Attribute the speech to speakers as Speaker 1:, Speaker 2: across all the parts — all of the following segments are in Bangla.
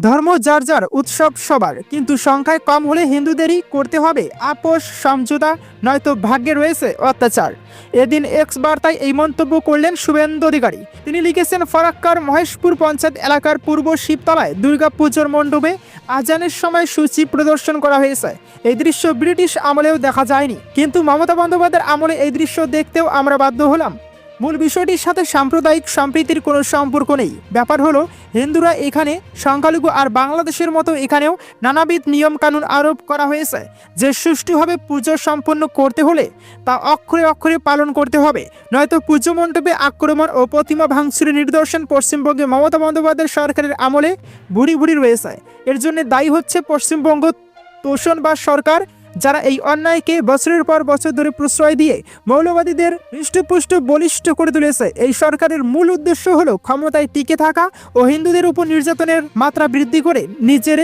Speaker 1: ধর্ম যার যার, উৎসব সবার, কিন্তু সংখ্যায় কম হলে হিন্দুদেরই করতে হবে আপোষ সমঝোতা, নয়তো ভাগ্যে রয়েছে অত্যাচার। এদিন এক্স বার্তায় এই মন্তব্য করলেন শুভেন্দু অধিকারী। তিনি লিখেছেন, ফরাক্কার মহেশপুর পঞ্চায়েত এলাকার পূর্ব শিবতলায় দুর্গাপুজোর মণ্ডপে আজানের সময় সূচি প্রদর্শন করা হয়েছে। এই দৃশ্য ব্রিটিশ আমলেও দেখা যায়নি, কিন্তু মমতা বন্দ্যোপাধ্যায়ের আমলে এই দৃশ্য দেখতেও আমরা বাধ্য হলাম। মূল বিষয়টির সাথে সাম্প্রদায়িক সম্প্রীতির কোনো সম্পর্ক নেই। ব্যাপার হলো, হিন্দুরা এখানে সংখ্যালঘু, আর বাংলাদেশের মতো এখানেও নানাবিধ নিয়মকানুন আরোপ করা হয়েছে যে সুষ্ঠুভাবে পুজো সম্পন্ন করতে হলে তা অক্ষরে অক্ষরে পালন করতে হবে, নয়তো পুজো মণ্ডপে আক্রমণ ও প্রতিমা ভাঙচুরের নিদর্শন পশ্চিমবঙ্গে মমতা বন্দ্যোপাধ্যায় সরকারের আমলে ভুরি ভুরি রয়েছে। এর জন্য দায়ী হচ্ছে পশ্চিমবঙ্গ তোষণ বা সরকার, যারা এই অন্যায়কে বছরের পর বছর ধরে প্রশ্রয় দিয়ে মৌলবাদীদের হৃষ্টপুষ্ট বলিষ্ঠ করে তুলেছে। এই সরকারের মূল উদ্দেশ্য হলো ক্ষমতায় টিকে থাকা ও হিন্দুদের উপর নির্যাতনের মাত্রা বৃদ্ধি করে নিজের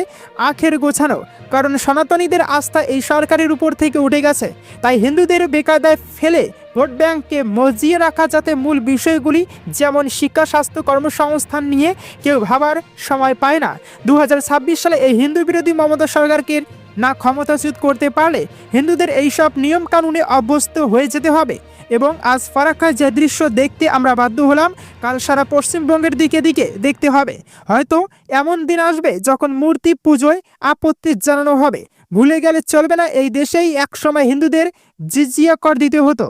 Speaker 1: আখের গোছানো। কারণ সনাতনীদের আস্থা এই সরকারের উপর থেকে উঠে গেছে, তাই হিন্দুদের বেকায়দায় ফেলে ভোট ব্যাংককে মজিয়ে রাখা, যাতে মূল বিষয়গুলি যেমন শিক্ষা, স্বাস্থ্য, কর্মসংস্থান নিয়ে কেউ ভাবার সময় পায় না। 2026 সালে এই হিন্দু বিরোধী মমতা সরকারকে না ক্ষমতাচ্যুত করতে পারলে হিন্দুদের এইসব নিয়ম কানুনে অভ্যস্ত হয়ে যেতে হবে। এবং আজ ফারাক্কায় যে দৃশ্য দেখতে আমরা বাধ্য হলাম, কাল সারা পশ্চিমবঙ্গের দিকে দিকে দেখতে হবে। হয়তো এমন দিন আসবে যখন মূর্তি পুজোয় আপত্তি জানানো হবে। ভুলে গেলে চলবে না, এই দেশেই একসময় হিন্দুদের জিজিয়া কর দিতে হতো।